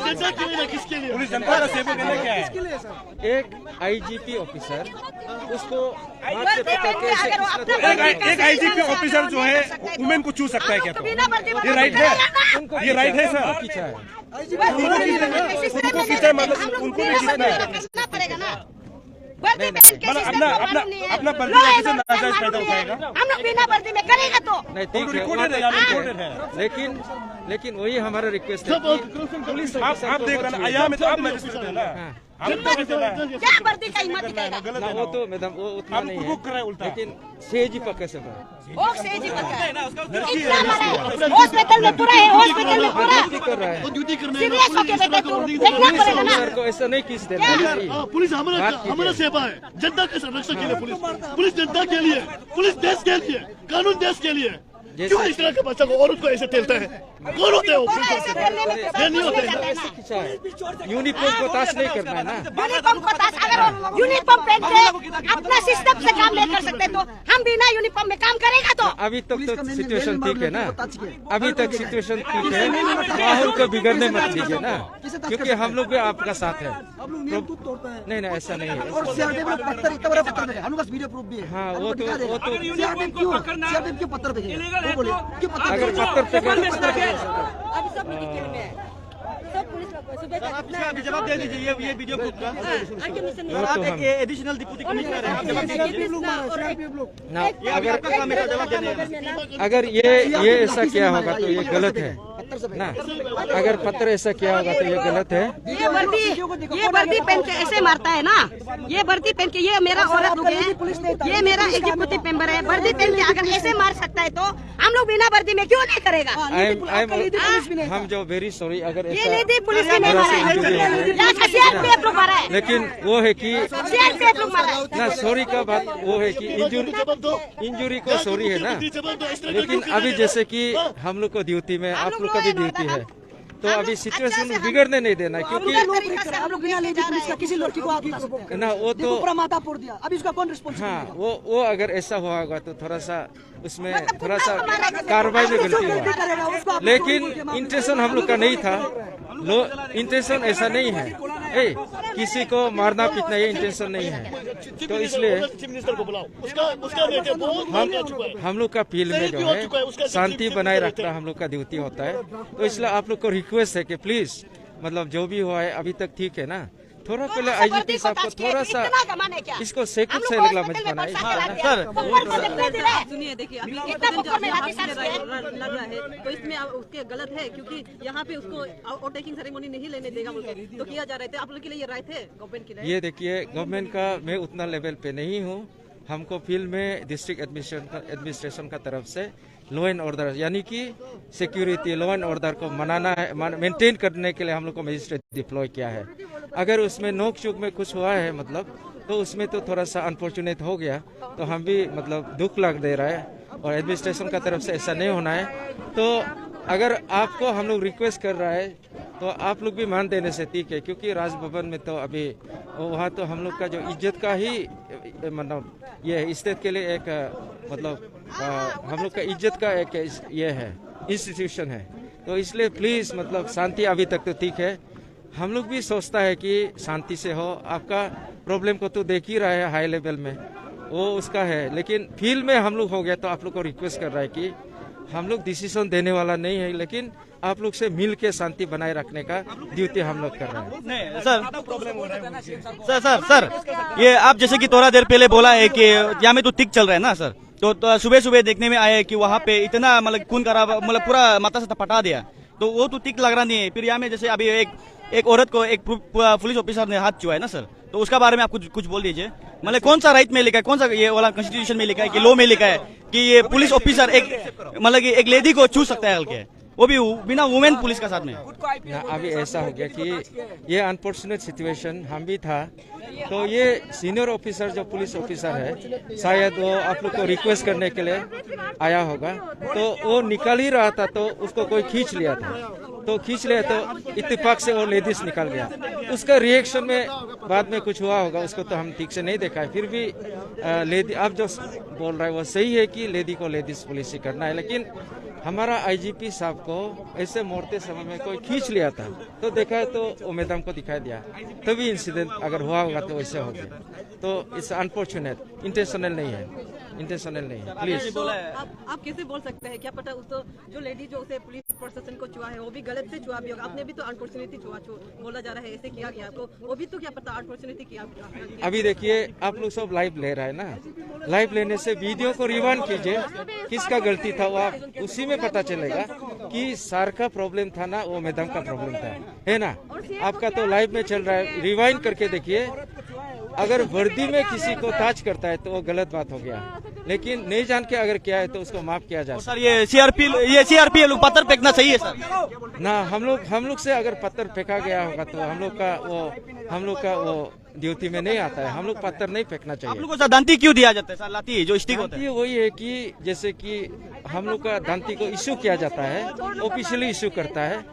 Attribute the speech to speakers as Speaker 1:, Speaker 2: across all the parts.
Speaker 1: जनता के लिए किसके लिए?
Speaker 2: पुलिस जनता का सेवक है क्या है?
Speaker 3: एक आईजीपी ऑफिसर उसको हाथ से पकड़ के
Speaker 2: एक आईजीपी ऑफिसर जो है वुमेन को छू सकता है क्या? तो ये राइट है, ये राइट है सर।
Speaker 3: खींचा है
Speaker 2: उनको खींचा मतलब उनको भी खींचना है। मतलब अपना वर्दी से नाजायज फायदा उठाएगा।
Speaker 4: हम लोग बिना वर्दी में करेगा तो
Speaker 3: नहीं, ठीक है, लेकिन वही हमारा रिक्वेस्ट है। पुलिस
Speaker 2: आप देख रहे हैं, यहाँ में तो आप मजिस्ट्रेट है ना, हम तो
Speaker 4: क्या वर्दी का हिम्मत दिखाएगा?
Speaker 3: ना वो तो मैडम वो उतना नहीं है, लेकिन सेजी पक्के से
Speaker 4: हॉस्पिटल में पूरा है, हॉस्पिटल में पूरा
Speaker 3: कर रहा है।
Speaker 4: सीरियस होके बेटा तू देखना पड़ेगा ना।
Speaker 3: सर को ऐसा नहीं किस देना।
Speaker 1: पुलिस हमारा सेवा है, जनता के संरक्षण के लिए पुलिस जनता के लिए, पुलिस देश के लिए, कानून देश के लिए। क्यों इस तरह के बच्चा को औरत को ऐसे ठेलता है? कौन होते हैं वो? ये नहीं होते हैं।
Speaker 3: यूनिफॉर्म को ताश नहीं करना है ना।
Speaker 4: यूनिफॉर्म को ताश, अगर यूनिफॉर्म पहन के अपना सिस्टम से काम नहीं कर सकते तो हम बिना यूनिफॉर्म में काम करेगा तो?
Speaker 3: अभी तक तो सिचुएशन ठीक है ना, अभी तक सिचुएशन ठीक है, माहौल को बिगड़ने मत दीजिए ना, क्योंकि हम लोग भी आपका साथ है। नहीं नहीं ऐसा नहीं है। हाँ वो तो अगर पत्थर पे
Speaker 5: अभी जवाब दे दीजिए ये वीडियो प्रूफ का। आप एक एडिशनल डिप्टी कमिश्नर हैं, आप जवाब
Speaker 3: ना। अगर ये ऐसा किया होगा तो ये गलत है ना। अगर पत्थर ऐसा किया होगा तो ये गलत है।
Speaker 4: ये वर्दी पहन के ऐसे मारता है ना, ये वर्दी पहन के, ये मेरा औरत लोग है, ये मेरा एग्जीक्यूटिव मेंबर है, वर्दी पहन के अगर ऐसे मार सकता है तो हम लोग बिना वर्दी में क्यों नहीं करेगा?
Speaker 3: हम जो वेरी सॉरी अगर
Speaker 4: ये लेडी पुलिस में नहीं मारा है, CRPF लोग मारा है।
Speaker 3: लेकिन वो है कि
Speaker 4: CRPF लोग मारा है
Speaker 3: ना, सॉरी का बात वो है कि इंजरी को सॉरी है ना। लेकिन अभी जैसे कि हम लोग को ड्यूटी में, आप लोग का भी ड्यूटी है, तो अभी सिचुएशन बिगड़ने नहीं देना, क्योंकि
Speaker 4: हम लोग बिना लेडी पुलिस का किसी लड़की को
Speaker 3: ना वो तो
Speaker 4: पूरा माथा फोड़ दिया। अब इसका कौन रिस्पॉन्सिबल?
Speaker 3: हाँ वो अगर ऐसा हुआ होगा तो थोड़ा सा उसमें थोड़ा सा कार्रवाई में गलती हुआ, लेकिन इंटेंशन हम लोग का नहीं था। इंटेंशन ऐसा नहीं है, किसी को मारना पीटना ये इंटेंशन नहीं है। तो इसलिए हम लोग का फील्ड में जो है शांति बनाए रखना हम लोग का ड्यूटी होता है। तो इसलिए आप लोग को रिक्वेस्ट है कि प्लीज मतलब जो भी हुआ है अभी तक ठीक है ना। थोड़ा पहले आईजीपी साहब को थोड़ा सा इसको सेकंड से लगला मत बनाए
Speaker 5: सर।
Speaker 6: सुनिए, देखिए अभी लग रहा है तो इसमें उसके गलत है, क्योंकि यहाँ पे उसको ओवरटेकिंग सेरेमनी नहीं लेने देगा तो किया जा रहा है। आप लोग के लिए ये राइट है गवर्नमेंट के लिए?
Speaker 3: ये देखिए गवर्नमेंट का मैं उतना लेवल पे नहीं हूँ। हमको फील्ड में डिस्ट्रिक्ट एडमिनिस्ट्रेशन का तरफ से लॉ एंड ऑर्डर यानी कि सिक्योरिटी, लॉ एंड ऑर्डर को मनाना है, मेंटेन करने के लिए हम लोग को मजिस्ट्रेट डिप्लॉय किया है। अगर उसमें नोक चूक में कुछ हुआ है मतलब तो उसमें तो थोड़ा सा अनफॉर्चुनेट हो गया, तो हम भी मतलब दुख लग दे रहा है और एडमिनिस्ट्रेशन का तरफ से ऐसा नहीं होना है। तो अगर आपको हम लोग रिक्वेस्ट कर रहा है तो आप लोग भी मान देने से ठीक है, क्योंकि राजभवन में तो अभी वहाँ तो हम लोग का जो इज्जत का ही मतलब ये स्टेट के लिए एक मतलब हम लोग का इज्जत का एक ये है इंस्टीट्यूशन है। तो इसलिए प्लीज मतलब शांति अभी तक तो ठीक है। हम लोग भी सोचता है कि शांति से हो। आपका प्रॉब्लम को तो देख ही रहा है हाई लेवल में, वो उसका है, लेकिन फील्ड में हम लोग हो गया तो आप लोग को रिक्वेस्ट कर रहा है कि हम लोग डिसीजन देने वाला नहीं है, लेकिन आप लोग से मिल के शांति बनाए रखने का ड्यूटी हम लोग कर रहे हैं।
Speaker 5: नहीं सर, ये आप जैसे कि थोड़ा देर पहले बोला है कि यहाँ में तो टिक चल रहा है ना सर, तो सुबह सुबह देखने में आया कि वहाँ पे इतना मतलब खून करा मतलब पूरा माथा से पटा दिया, तो वो तो टिक लग रहा नहीं है। फिर यहाँ में जैसे अभी एक औरत को एक पुलिस ऑफिसर ने हाथ छुआ है ना सर, तो उसका बारे में आप कुछ बोल दीजिए। मतलब कौन सा राइट में लिखा है, कौन सा ये वाला कॉन्स्टिट्यूशन में लिखा है कि लॉ में लिखा है कि ये पुलिस ऑफिसर एक मतलब कि एक लेडी को छू सकता है हल्के, वो भी बिना वुमेन पुलिस का साथ में?
Speaker 3: अभी ऐसा हो गया कि ये अनफॉर्चुनेट सिचुएशन हम भी था, तो ये सीनियर ऑफिसर जो पुलिस ऑफिसर है शायद वो आप लोग को रिक्वेस्ट करने के लिए आया होगा, तो वो निकल ही रहा था तो उसको कोई खींच लिया था, तो खींच लिया तो इत्तेफाक से वो लेडीज निकल गया। उसका रिएक्शन में बाद में कुछ हुआ होगा, उसको तो हम ठीक से नहीं देखा है। फिर भी लेडी आप जो बोल रहे हैं वो सही है कि लेडी को लेडीज पुलिस ही करना है, लेकिन हमारा आईजीपी साहब को ऐसे मोड़ते समय में कोई खींच लिया था, तो देखा तो वो मैडम को दिखाई दिया, तभी इंसिडेंट अगर हुआ होगा तो वैसे हो गया। तो इट्स अनफॉर्चुनेट, इंटेंशनल नहीं है, इंटेंशनल नहीं है। प्लीज
Speaker 6: तो आप कैसे बोल सकते हैं? क्या पता उस तो जो लेडी जो उसे पुलिस प्रशासन को छुआ है वो भी गलत से छुआ भी होगा, आपने भी तो अनफॉर्चुनेटली छुआ बोला जा रहा है, ऐसे किया गया तो वो भी तो क्या पता अनफॉर्चुनेटली किया।
Speaker 3: अभी देखिए आप लोग सब लाइव ले रहा है ना, लाइव लेने से वीडियो को रिवाइंड कीजिए, किसका गलती था वो आप उसी में पता चलेगा कि सर का प्रॉब्लम था ना वो मैडम का प्रॉब्लम था, है ना। आपका तो लाइव में चल रहा है, रिवाइंड करके देखिए। अगर वर्दी में किसी को टच करता है तो वो गलत बात हो गया, लेकिन नहीं जान के अगर किया है तो उसको माफ किया जा सकता
Speaker 5: सर ये सीआरपी लोग पत्थर फेंकना सही है सर
Speaker 3: ना। हम लोग से अगर पत्थर फेंका गया होगा तो हम लोग का वो ड्यूटी में नहीं आता है। हम लोग पत्थर नहीं फेंकना
Speaker 5: आप
Speaker 3: चाहिए।
Speaker 5: लोगों को सर दांती क्यों दिया जाता है सर? लाठी जो स्टिक होता है
Speaker 3: ये वही है कि जैसे कि हम लोग का दांती को इश्यू किया जाता है, ऑफिशियली इश्यू करता है।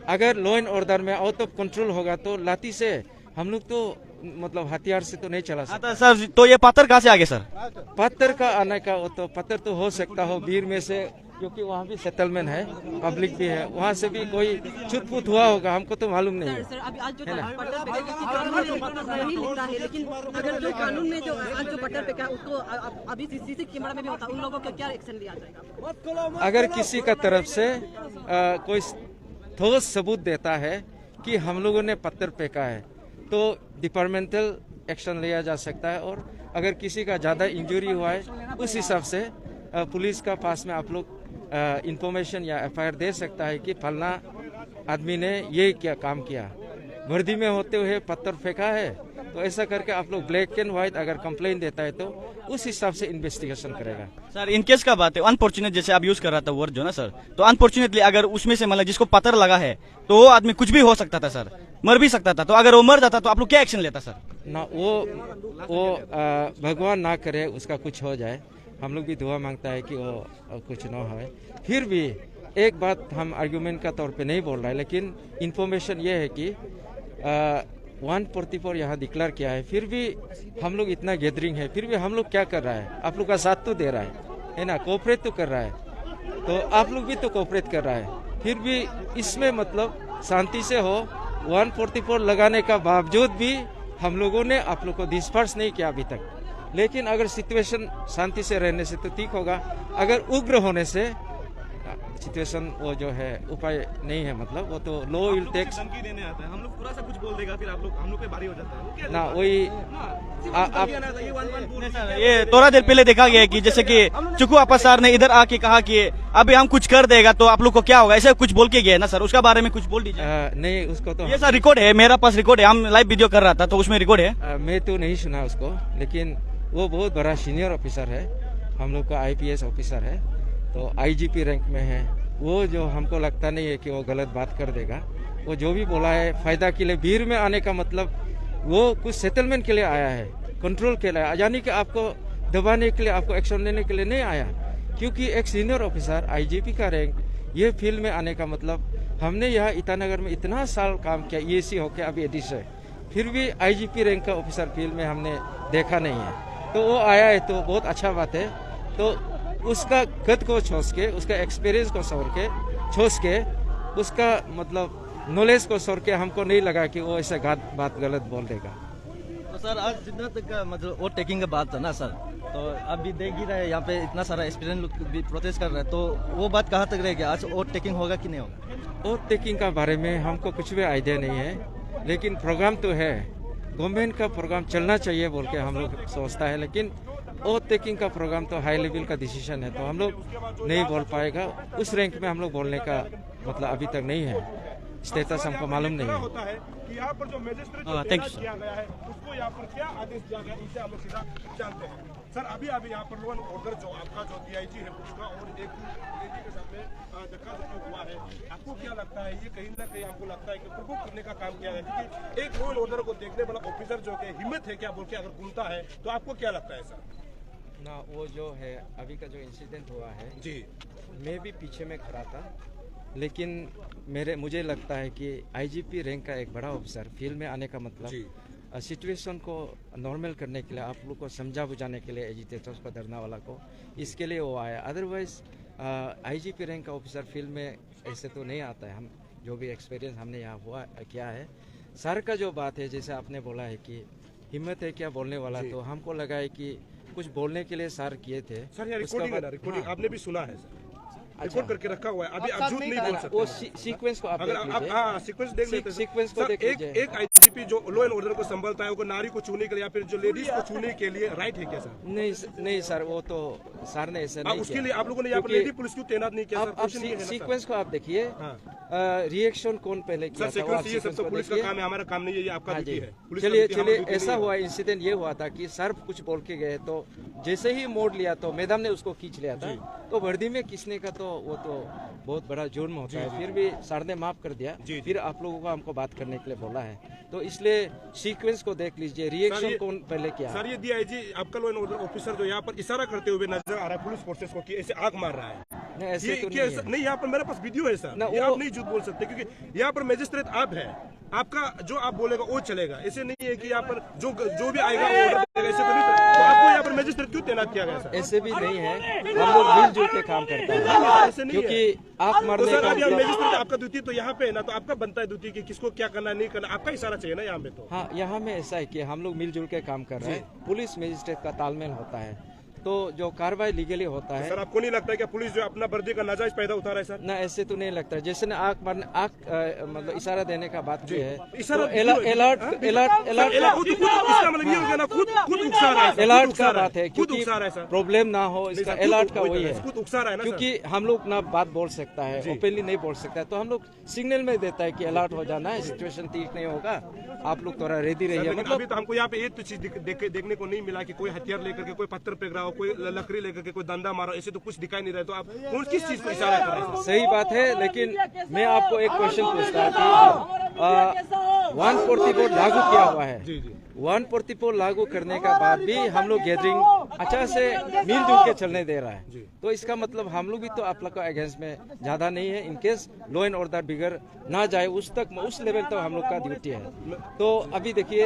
Speaker 3: अगर लॉ एंड ऑर्डर में आउट ऑफ कंट्रोल होगा तो लाठी से हम लोग तो मतलब हथियार से तो नहीं चला सकते।
Speaker 5: सर तो ये पत्थर कहाँ से आ गए सर?
Speaker 3: पत्थर का आने का वो तो पत्थर तो हो सकता हो बीर में से, क्योंकि वहाँ भी सेटलमेंट है, पब्लिक भी है, वहाँ से भी कोई छुटपुट हुआ होगा, हमको तो मालूम नहीं है।
Speaker 6: सर अभी आज जो बटर फेंका किसी कानून में नहीं लिखा है, लेकिन अगर जो कानून में जो आज जो बटर फेंका उसको अभी सीसी कैमरा में भी होता, उन लोगों को क्या एक्शन लिया जाएगा?
Speaker 3: अगर किसी का तरफ से कोई ठोस सबूत देता है कि हम लोगों ने पत्थर फेंका है तो डिपार्टमेंटल एक्शन लिया जा सकता है। और अगर किसी का ज़्यादा इंजरी हुआ है उस हिसाब से पुलिस का पास में आप लोग इंफॉर्मेशन या एफआईआर दे सकता है कि फलना आदमी ने ये क्या काम किया, वर्दी में होते हुए पत्थर फेंका है। तो ऐसा करके आप लोग ब्लैक एंड व्हाइट अगर कंप्लेन देता है तो उस हिसाब से इन्वेस्टिगेशन करेगा।
Speaker 5: सर इन केस का बात है अनफॉर्चुनेट, जैसे आप यूज कर रहा था वर्ड जो ना सर, तो अनफॉर्चुनेटली अगर उसमें से मतलब जिसको पत्थर लगा है तो वो आदमी कुछ भी हो सकता था सर, मर भी सकता था। तो अगर वो मर जाता तो आप लोग क्या एक्शन लेता सर?
Speaker 3: ना वो भगवान ना करे उसका कुछ हो जाए, हम लोग भी दुआ मांगता है कि वो कुछ ना हो। फिर भी एक बात हम आर्गुमेंट का तौर पे नहीं बोल रहा है, लेकिन इन्फॉर्मेशन ये है कि 144 यहाँ डिक्लेयर किया है, फिर भी हम लोग इतना गैदरिंग है, फिर भी हम लोग क्या कर रहा है, आप लोग का साथ तो दे रहा है ना, कोऑपरेट तो कर रहा है, तो आप लोग भी तो कोऑपरेट कर रहा है। फिर भी इसमें मतलब शांति से हो, 144 लगाने का बावजूद भी हम लोगों ने आप लोग को डिस्पर्स नहीं किया अभी तक। लेकिन अगर सिचुएशन शांति से रहने से तो ठीक होगा, अगर उग्र होने से सिचुएशन वो जो है उपाय नहीं है, मतलब वो तो लो विल टेक्स
Speaker 2: देने आता है, हम लोग पूरा सा कुछ बोल देगा फिर हम लोग पे भारी हो जाता है
Speaker 3: ना। वही
Speaker 5: ये थोड़ा देर पहले देखा गया कि जैसे कि चुकू आपा सर ने इधर आके कहा कि अभी हम कुछ कर देगा तो आप लोग को क्या होगा, ऐसे कुछ बोल के गए ना सर, उसका बारे में कुछ बोल दीजिए।
Speaker 3: नहीं उसको तो
Speaker 5: ये सर रिकॉर्ड है, मेरा पास रिकॉर्ड है, हम लाइव वीडियो कर रहा था तो उसमें रिकॉर्ड है।
Speaker 3: मैं तो नहीं सुना उसको, लेकिन वो बहुत बड़ा सीनियर ऑफिसर है, हम लोग का आईपीएस ऑफिसर है, तो आईजीपी रैंक में है। वो जो हमको लगता नहीं है कि वो गलत बात कर देगा। वो जो भी बोला है फायदा के लिए, भीड़ में आने का मतलब वो कुछ सेटलमेंट के लिए आया है, कंट्रोल के लिए, यानी कि आपको दबाने के लिए, आपको एक्शन लेने के लिए नहीं आया। क्योंकि एक सीनियर ऑफिसर आईजीपी का रैंक ये फील्ड में आने का मतलब, हमने यहाँ ईटानगर में इतना साल काम किया, ईएसी होके अभी एडीसी, फिर भी आईजीपी रैंक का ऑफिसर फील्ड में हमने देखा नहीं है। तो वो आया है तो बहुत अच्छा बात है। तो उसका कद को छोड़ के, उसका एक्सपीरियंस को छोड़ के, उसका मतलब नॉलेज को छोड़ के हमको नहीं लगा कि वो ऐसा बात गलत बोल देगा।
Speaker 5: तो सर आज जितना तक का मतलब वोट टेकिंग का बात था ना सर, तो आप भी देख ही रहे यहाँ पे इतना सारा एक्सपीरियंस लोग भी प्रोटेस्ट कर रहे हैं, तो वो बात कहाँ तक रहेगी, आज वोट टेकिंग होगा कि नहीं होगा?
Speaker 3: वोट टेकिंग का बारे में हमको कुछ भी आइडिया नहीं है, लेकिन प्रोग्राम तो है, गवर्नमेंट का प्रोग्राम चलना चाहिए बोल के हम लोग सोचता है। लेकिन वोट टेकिंग का प्रोग्राम तो हाई लेवल का डिसीजन है, तो हम लोग नहीं बोल पाएगा। उस रैंक में हम लोग बोलने का मतलब अभी तक नहीं है, स्टेटस हमको मालूम नहीं है।
Speaker 2: होता है कि यहाँ पर जो मैजिस्ट्रेट किया गया है उसको यहाँ पर क्या आदेश दिया गया, इनसे हम लोग सीधा जानते हैं। सर अभी यहाँ पर लॉ एंड ऑर्डर जो आपका जो डीआईजी है उसका और एक डीआईजी के साथ में धक्का हुआ है, आपको क्या लगता है ये कहीं ना कहीं आपको लगता है कि प्रोवोक करने का काम किया है? क्योंकि एक लॉ एंड ऑर्डर को देखने वाला ऑफिसर जो कि हिम्मत है क्या बोल के अगर घूमता है तो आपको क्या लगता है सर?
Speaker 3: ना वो जो है अभी का जो इंसिडेंट हुआ है
Speaker 2: जी,
Speaker 3: मैं भी पीछे में खड़ा था, लेकिन मुझे लगता है कि आईजीपी रैंक का एक बड़ा ऑफिसर फील्ड में आने का मतलब सिचुएशन को नॉर्मल करने के लिए, आप लोग को समझा बुझाने के लिए, एजिटेटर्स को, धरना वाला को, इसके लिए वो आया। अदरवाइज आईजीपी रैंक का ऑफिसर फील्ड में ऐसे तो नहीं आता है। हम जो भी एक्सपीरियंस हमने यहाँ हुआ किया है, सर का जो बात है, जैसे आपने बोला है कि हिम्मत है क्या बोलने वाला, तो हमको लगा है कि कुछ बोलने के लिए सर किए थे।
Speaker 2: सर ये रिकॉर्डिंग आपने भी सुना है सर, रिकॉर्ड करके रखा हुआ है, अभी आप झूठ नहीं बोल सकते।
Speaker 3: वो सीक्वेंस को आप
Speaker 2: अगर
Speaker 3: देख
Speaker 2: आप
Speaker 3: लीजिए।
Speaker 2: सीक्वेंस देख लेते हैं
Speaker 3: सीक्वेंस को
Speaker 2: सर,
Speaker 3: देख लीजिए।
Speaker 2: एक आईजीपी जो लॉ एंड ऑर्डर को संभालता है, वो नारी को छूने के लिए या फिर जो लेडीज को छूने के लिए राइट है क्या सर?
Speaker 3: नहीं सर, वो तो सर ने ऐसे नहीं
Speaker 2: उसके
Speaker 3: किया।
Speaker 2: लिए आप लोगों ने यहाँ पर लेडी पुलिस क्यों तैनात नहीं किया सर?
Speaker 3: अब सीक्वेंस को आप देखिए, रिएक्शन कौन पहले किया था, वो आप
Speaker 2: ये सब
Speaker 3: सीक्वेंस
Speaker 2: तो
Speaker 3: को
Speaker 2: पुलिस का
Speaker 3: देखिए।
Speaker 2: काम है, हमारा काम नहीं है, ये आपका ड्यूटी है। पुलिस का
Speaker 3: चलिए
Speaker 2: ड्यूटी, हमारी ड्यूटी
Speaker 3: ऐसा
Speaker 2: नहीं है।
Speaker 3: हुआ, इंसिडेंट ये हुआ था कि सर कुछ बोल के गए, तो जैसे ही मोड़ लिया तो मैडम ने उसको खींच लिया था। तो वर्दी में खींचने का तो वो तो बहुत बड़ा जुर्म होता है। फिर भी सर ने माफ कर दिया। फिर आप लोगों को हमको बात करने के लिए बोला है, तो इसलिए सीक्वेंस को देख लीजिए, रिएक्शन कौन पहले किया।
Speaker 2: सर ये डीआईजी आपका लॉ एंड ऑर्डर ऑफिसर जो यहाँ पर इशारा करते हुए नजर आ रहा है पुलिस फोर्सेस को कि ऐसे आग मार रहा है।
Speaker 3: नहीं, ऐसे तो
Speaker 2: ये
Speaker 3: नहीं है।
Speaker 2: नहीं, यहाँ पर मेरे पास वीडियो है सर, ये आप नहीं झूठ बोल सकते, क्योंकि यहाँ पर मजिस्ट्रेट आप है, आपका जो आप बोलेगा वो चलेगा। ऐसे नहीं है कि यहाँ पर जो भी आएगा वो ऑर्डर देगा, ऐसे तो नहीं। तो आपको यहाँ पर मजिस्ट्रेट क्यों तैनात किया गया सर?
Speaker 3: ऐसे भी नहीं है, हम लोग मिलजुल के काम करते हैं, क्योंकि आग मारने
Speaker 2: सर
Speaker 3: का
Speaker 2: अभी
Speaker 3: मतलब-
Speaker 2: मजिस्ट्रेट आपका ड्यूटी तो यहाँ पे है ना, तो आपका बनता है ड्यूटी कि किसको क्या करना नहीं करना, आपका इशारा चाहिए ना यहाँ पे। तो
Speaker 3: हाँ, यहाँ में ऐसा है कि हम लोग मिलजुल के काम कर रहे हैं, पुलिस मजिस्ट्रेट का तालमेल होता है, तो जो कार्रवाई लीगली होता है।
Speaker 2: सर आपको नहीं लगता है कि पुलिस जो अपना वर्दी का नाजायज पैदा उठा रहा है सर?
Speaker 3: ना, ऐसे तो नहीं लगता। जैसे ना आग मारने, मतलब इशारा देने का बात भी है,
Speaker 2: इशारा
Speaker 3: तो अलर्ट अलर्ट का बात है, क्योंकि प्रॉब्लम ना हो, इसका अलर्ट का वही है।
Speaker 2: खुद उकसा रहा है ना,
Speaker 3: क्योंकि हम लोग ना बात बोल सकता है, ओपनली नहीं बोल सकता है, तो हम लोग सिग्नल में देता है कि अलर्ट हो जाना है, सिचुएशन ठीक नहीं होगा, आप लोग थोड़ा रेडी रहिए।
Speaker 2: लेकिन
Speaker 3: मतलब
Speaker 2: अभी तो हमको यहाँ पे एक तो चीज देखने को नहीं मिला कि कोई हथियार लेकर के कोई पत्थर फेंक रहा हो, कोई लकड़ी लेकर के कोई दंदा मारा, ऐसे तो कुछ दिखाई नहीं रहा। तो आप कौन किस चीज को इशारा कर रहे हैं?
Speaker 3: सही बात है, लेकिन मैं आपको एक क्वेश्चन पूछता हूँ कि 144 लागू किया हुआ है। 144 लागू करने का बाद भी हम लोग गैदरिंग अच्छा से मिलजुल के चलने दे रहा है, तो इसका मतलब हम लोग भी तो आप लोग का अगेंस्ट में ज्यादा नहीं है। इनकेस लॉ एंड ऑर्डर बिगड़ ना जाए उस लेवल तक हम लोग का ड्यूटी है। तो अभी देखिए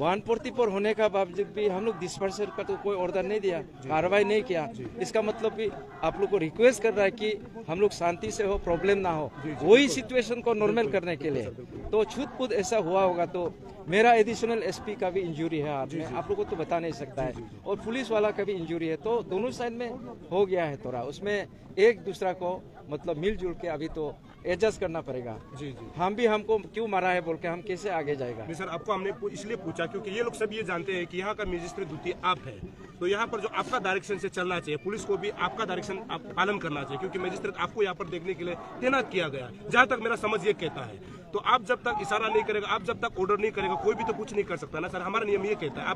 Speaker 3: 144 होने का बावजूद भी हम लोग डिस्पर्सल का तो कोई ऑर्डर नहीं दिया, कार्रवाई नहीं किया। इसका मतलब भी आप लोग को रिक्वेस्ट कर रहा है कि हम लोग शांति से हो, प्रॉब्लम ना हो, वही सिचुएशन को नॉर्मल करने के लिए। तो छूट पूट ऐसा हुआ होगा तो मेरा एडिशनल एसपी का भी इंजरी है हाथ में, आप लोगों को तो बता नहीं सकता है, और पुलिस वाला का भी इंजरी है, तो दोनों साइड में हो गया है थोड़ा। उसमें एक दूसरा को मतलब मिलजुल के अभी तो एडजस्ट करना पड़ेगा। हम भी हमको क्यों मारा है बोल के हम कैसे आगे जाएगा।
Speaker 2: नहीं सर, आपको हमने इसलिए पूछा क्योंकि ये लोग सब ये जानते हैं कि यहाँ का मजिस्ट्रेट ड्यूटी आप है, तो यहाँ पर जो आपका डायरेक्शन से चलना चाहिए, पुलिस को भी आपका डायरेक्शन पालन करना चाहिए, क्योंकि मजिस्ट्रेट आपको यहाँ पर देखने के लिए तैनात किया गया है। जहाँ तक मेरा समझ ये कहता है, तो आप जब तक इशारा नहीं करेगा, आप जब तक ऑर्डर नहीं करेगा, कोई भी तो कुछ नहीं कर सकता ना सर। हमारा नियम ये कहता है।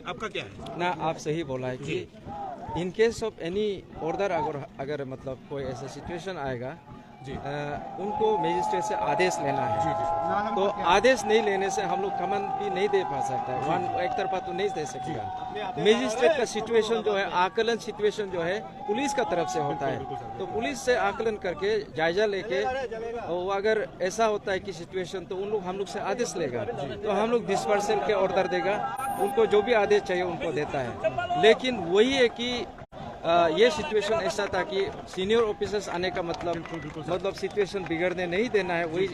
Speaker 2: आपका क्या है
Speaker 3: ना, आप सही बोला है कि in case of any order अगर मतलब कोई ऐसा सिचुएशन आएगा, उनको मजिस्ट्रेट से आदेश लेना है। तो आदेश नहीं लेने से हम लोग कमान भी नहीं दे पा सकता है, एक तरफा तो नहीं दे सकेगा। मजिस्ट्रेट का सिचुएशन जो है, आकलन सिचुएशन जो है पुलिस का तरफ से होता है, तो पुलिस से आकलन करके जायजा लेके, और अगर ऐसा होता है कि सिचुएशन, तो हम लोग से आदेश लेगा, तो हम लोग डिस्पर्सल के ऑर्डर देगा, उनको जो भी आदेश चाहिए उनको देता है। लेकिन वही है कि ये सिचुएशन ऐसा था कि सीनियर ऑफिसर्स आने का मतलब सिचुएशन बिगड़ने नहीं देना है, वही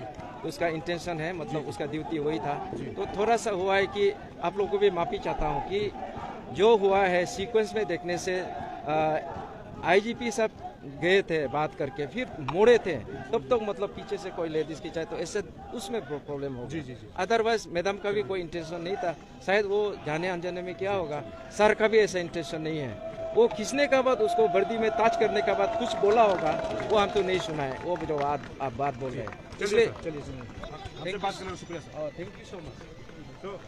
Speaker 3: उसका इंटेंशन है, मतलब उसका ड्यूटी वही था। तो थोड़ा सा हुआ है कि आप लोगों को भी माफी चाहता हूँ कि जो हुआ है सीक्वेंस में देखने से आईजीपी साहब गए थे बात करके, फिर मोड़े थे, तब तक मतलब पीछे से कोई लेडीज की चाहे तो ऐसे उसमें प्रॉब्लम होगी। अदरवाइज मैडम का भी कोई इंटेंशन नहीं था, शायद वो जाने अनजाने में क्या होगा। सर का भी ऐसा इंटेंशन नहीं है, वो खींचने का बाद उसको वर्दी में ताज करने का बाद कुछ बोला होगा, वो हम तो नहीं सुना है, वो जो आप बात बोल रहे हैं।
Speaker 2: चलिए, आपसे बात करने का शुक्रिया sir.
Speaker 3: Thank you so much.
Speaker 2: तो